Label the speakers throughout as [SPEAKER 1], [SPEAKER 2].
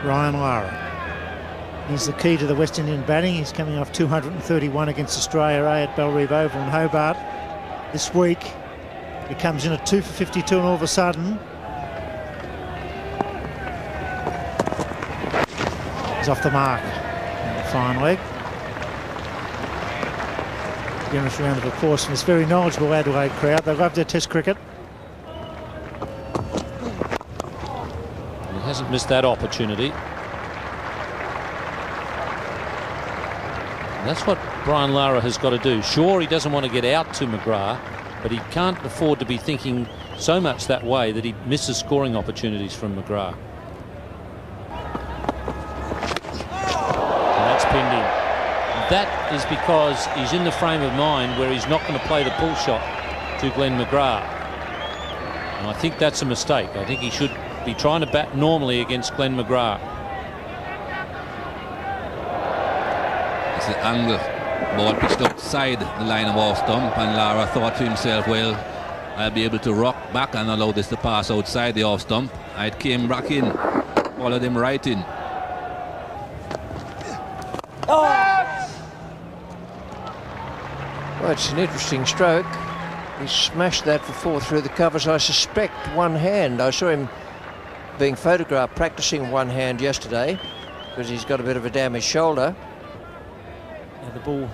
[SPEAKER 1] Lara. He's the key to the West Indian batting. He's coming off 231 against Australia A at Bellerive Oval in Hobart this week. He comes in at 2 for 52 and all of a sudden he's off the mark. Fine leg. Generous round of applause from this very knowledgeable Adelaide crowd. They love their Test cricket.
[SPEAKER 2] He hasn't missed that opportunity. And that's what Brian Lara has got to do. Sure, he doesn't want to get out to McGrath, but he can't afford to be thinking so much that way that he misses scoring opportunities from McGrath. And that's pinned in. That is because he's in the frame of mind where he's not going to play the pull shot to Glenn McGrath. And I think that's a mistake. I think he should be trying to bat normally against Glenn McGrath.
[SPEAKER 3] It's the angle. Ball pitched outside the line of off stump, and Lara thought to himself, well, I'll be able to rock back and allow this to pass outside the off stump. It came back in, followed him right in.
[SPEAKER 4] Well, it's an interesting stroke. He smashed that for 4 through the covers. I suspect one hand. I saw him being photographed practicing one hand yesterday because he's got a bit of a damaged shoulder.
[SPEAKER 5] Yeah, the ball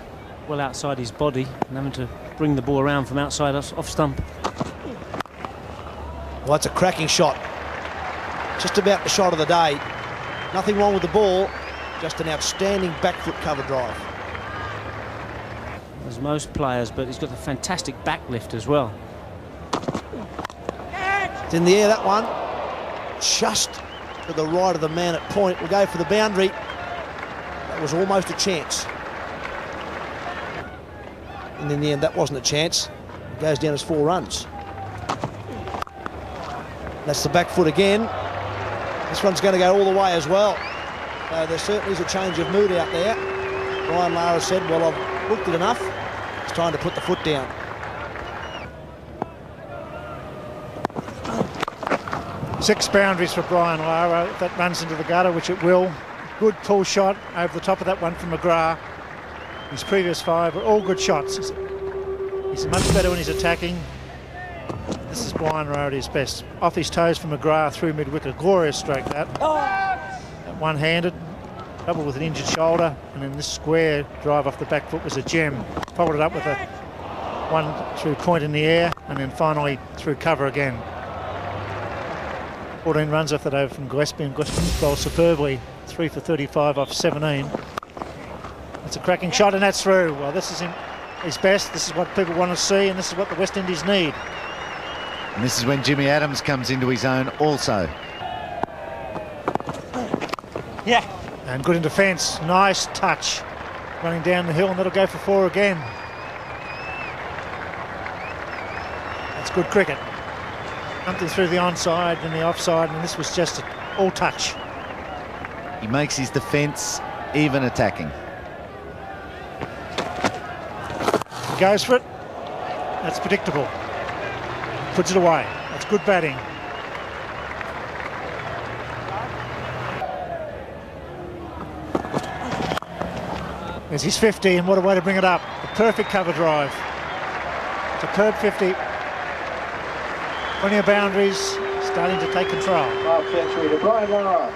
[SPEAKER 5] well outside his body and having to bring the ball around from outside off stump.
[SPEAKER 6] Well, that's a cracking shot. Just about the shot of the day. Nothing wrong with the ball, just an outstanding back foot cover drive.
[SPEAKER 5] As most players, but he's got a fantastic back lift as well.
[SPEAKER 6] It's in the air, that one. Just to the right of the man at point. We'll go for the boundary. That was almost a chance. And in the end, that wasn't a chance. It goes down as 4 runs. That's the back foot again. This one's going to go all the way as well. So there certainly is a change of mood out there. Brian Lara said, well, I've looked it enough. It's time to put the foot down.
[SPEAKER 1] Six boundaries for Brian Lara. If that runs into the gutter, which it will. Good pull shot over the top of that one from McGrath. His previous 5 were all good shots. He's much better when he's attacking. This is Brian Lara at his best. Off his toes from McGrath through mid-wicket. Glorious stroke that. One-handed, double with an injured shoulder, and then this square drive off the back foot was a gem. Followed it up with a one through point in the air, and then finally through cover again. 14 runs off that over from Gillespie, and Gillespie bowled superbly. 3 for 35 off 17. It's a cracking shot, and that's through. Well, this is his best. This is what people want to see, and this is what the West Indies need.
[SPEAKER 7] And this is when Jimmy Adams comes into his own also.
[SPEAKER 1] Yeah. And good in defence. Nice touch. Running down the hill, and that'll go for 4 again. That's good cricket. Something through the onside and the offside, and this was just all touch.
[SPEAKER 7] He makes his defence even attacking.
[SPEAKER 1] He goes for it. That's predictable. Puts it away. That's good batting. There's his 50, and what a way to bring it up. A perfect cover drive. Superb 50. Plenty of boundaries, starting to take control.
[SPEAKER 8] Half century to Brian Lara.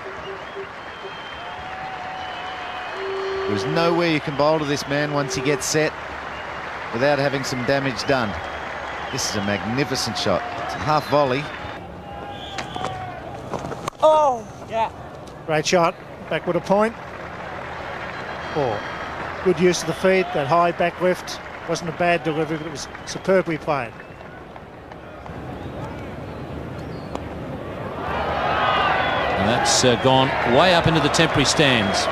[SPEAKER 7] There's nowhere you can bowl to this man once he gets set without having some damage done. This is a magnificent shot. It's a half volley.
[SPEAKER 1] Oh, yeah. Great shot. Backward a point. 4. Good use of the feet. That high back lift wasn't a bad delivery, but it was superbly played.
[SPEAKER 2] And that's gone way up into the temporary stands.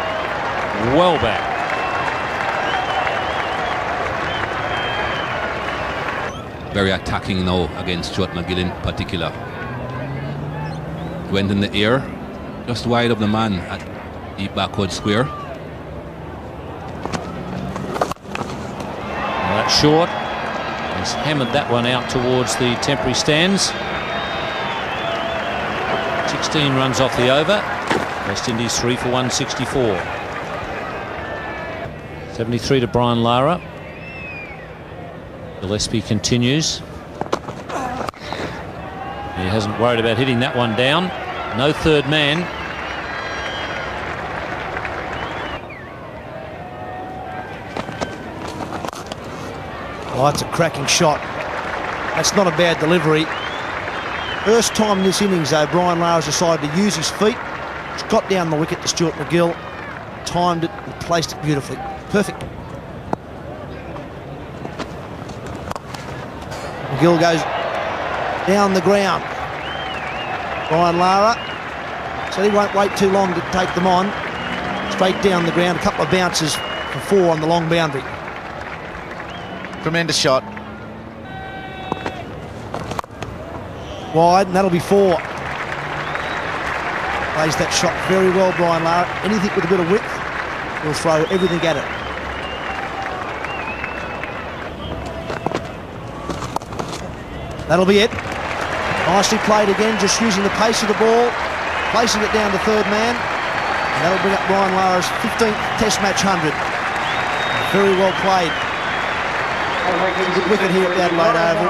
[SPEAKER 2] Well back.
[SPEAKER 3] Very attacking now against Stuart McGill in particular. Went in the air, just wide of the man at the backward square.
[SPEAKER 2] Now that's short. He's hammered that one out towards the temporary stands. 16 runs off the over. West Indies 3 for 164. 73 to Brian Lara. Gillespie continues. He hasn't worried about hitting that one down. No third man.
[SPEAKER 6] Oh, that's a cracking shot. That's not a bad delivery. First time in this innings, though, Brian Lara's decided to use his feet. He's got down the wicket to Stuart MacGill, timed it and placed it beautifully. Perfect. MacGill goes down the ground. Brian Lara said he won't wait too long to take them on. Straight down the ground, a couple of bounces for 4 on the long boundary.
[SPEAKER 7] Tremendous shot.
[SPEAKER 6] Wide, and that'll be 4. Plays that shot very well, Brian Lara. Anything with a bit of width, he'll throw everything at it. That'll be it. Nicely played again, just using the pace of the ball, placing it down to third man. And that'll bring up Brian Lara's 15th Test match 100. Very well played. Good wicket here at the Adelaide Oval.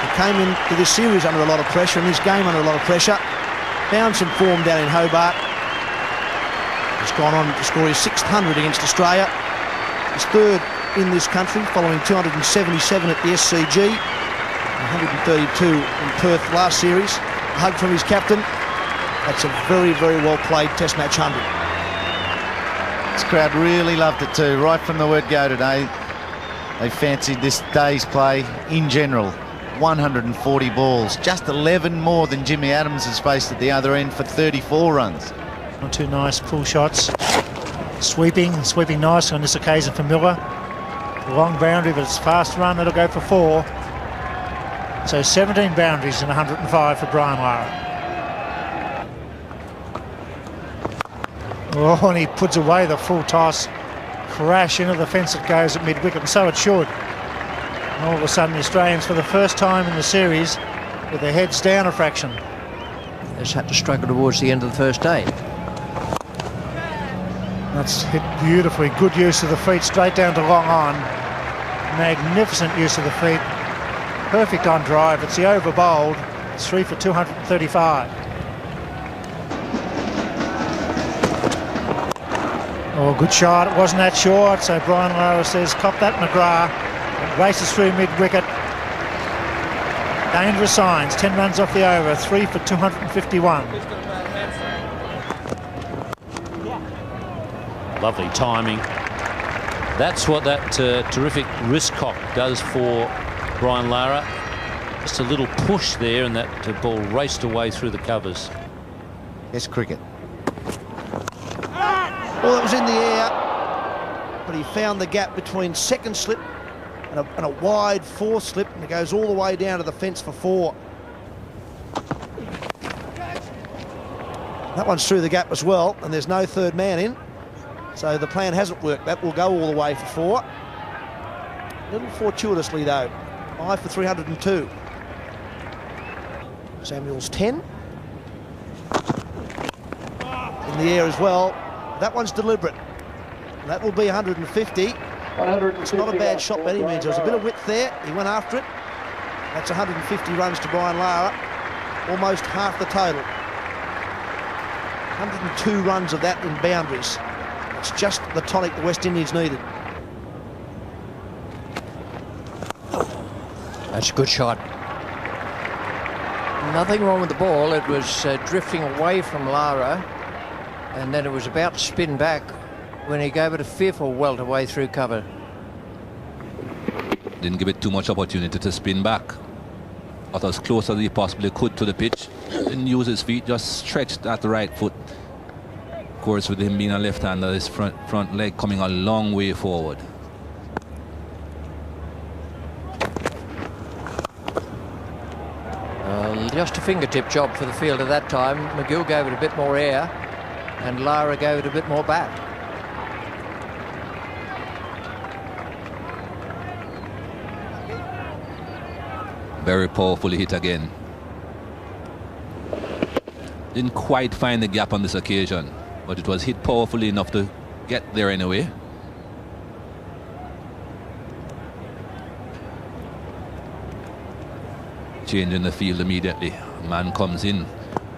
[SPEAKER 6] He came into this series under a lot of pressure, and this game under a lot of pressure. Found some form down in Hobart. He's gone on to score his 600 against Australia. He's third in this country, following 277 at the SCG, 132 in Perth last series. A hug from his captain. That's a very, very well played Test match 100.
[SPEAKER 7] This crowd really loved it too, right from the word go today. They fancied this day's play in general. 140 balls, just 11 more than Jimmy Adams has faced at the other end for 34 runs.
[SPEAKER 1] Not too nice pull shots. Sweeping nice on this occasion for Miller. Long boundary, but it's fast run, it'll go for 4. So 17 boundaries and 105 for Brian Lara. Oh, and he puts away the full toss. Crash into the fence it goes at mid-wicket, and so it should. And all of a sudden the Australians, for the first time in the series, with their heads down a fraction.
[SPEAKER 4] Just had to struggle towards the end of the first day.
[SPEAKER 1] That's hit beautifully. Good use of the feet, straight down to long on. Magnificent use of the feet. Perfect on drive. It's the over bowled. It's 3 for 235. Oh, good shot. It wasn't that short. So Brian Lara says, cop that, McGrath. It races through mid-wicket. Dangerous signs. 10 runs off the over. 3 for 251.
[SPEAKER 2] Lovely timing. That's what that terrific wrist cock does for Brian Lara. Just a little push there, and that ball raced away through the covers.
[SPEAKER 7] Yes, cricket.
[SPEAKER 6] Well, it was in the air, but he found the gap between second slip and a wide fourth slip, and it goes all the way down to the fence for 4. That one's through the gap as well, and there's no third man in. So the plan hasn't worked. That will go all the way for 4. A little fortuitously, though. 5 for 302. Samuel's 10. In the air as well. That one's deliberate. That will be 150. It's not a bad shot by any means. There was a bit of width there. He went after it. That's 150 runs to Brian Lara. Almost half the total. 102 runs of that in boundaries. It's just the tonic the West Indies needed.
[SPEAKER 4] That's a good shot. Nothing wrong with the ball. It was drifting away from Lara, and then it was about to spin back when he gave it a fearful welt away through cover.
[SPEAKER 3] Didn't give it too much opportunity to spin back. Got as close as he possibly could to the pitch. Didn't use his feet, just stretched at the right foot. Of course, with him being a left-hander, his front leg coming a long way forward.
[SPEAKER 4] Just a fingertip job for the fielder that time. MacGill gave it a bit more air, and Lara gave it a bit more back.
[SPEAKER 3] Very powerfully hit again. Didn't quite find the gap on this occasion, but it was hit powerfully enough to get there anyway. Changing the field immediately. Man comes in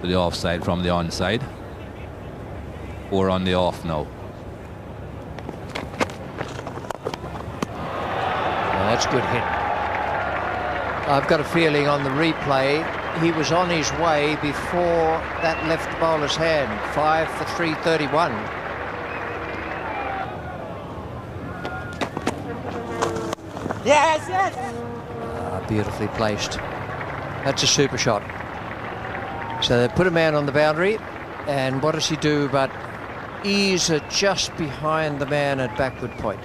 [SPEAKER 3] to the offside from the onside. 4 on the off now.
[SPEAKER 4] That's a good hit. I've got a feeling on the replay he was on his way before that left bowler's hand. 5 for 331.
[SPEAKER 9] Yes, yes.
[SPEAKER 4] Beautifully placed. That's a super shot. So they put a man on the boundary, and what does he do but ease it just behind the man at backward point.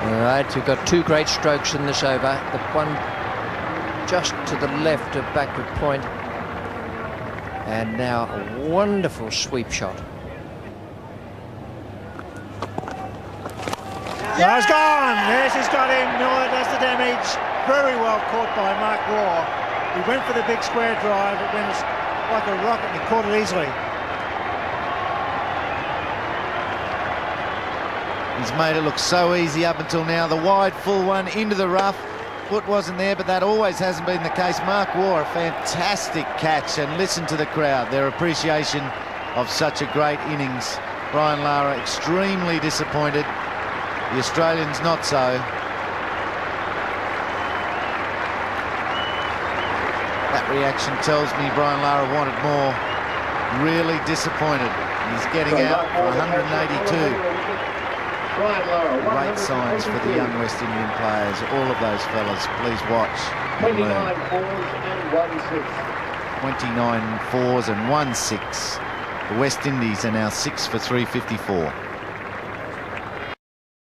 [SPEAKER 4] All right, we've got 2 great strokes in this over. The one just to the left of backward point, and now a wonderful sweep shot.
[SPEAKER 1] Yeah. He's gone. Yes, he's got him. Miller does the damage. Very well caught by Mark Waugh. He went for the big square drive. It went like a rocket and he caught it easily.
[SPEAKER 7] He's made it look so easy up until now. The wide full one into the rough. Foot wasn't there, but that always hasn't been the case. Mark Waugh, a fantastic catch, and listen to the crowd, their appreciation of such a great innings. Brian Lara extremely disappointed. The Australians not so. That reaction tells me Brian Lara wanted more. Really disappointed. He's getting out for 182. Great signs for the young West Indian players. All of those fellas, please watch.
[SPEAKER 8] 29 fours and 1 6.
[SPEAKER 7] 29 fours and 1 6. The West Indies are now 6 for 354.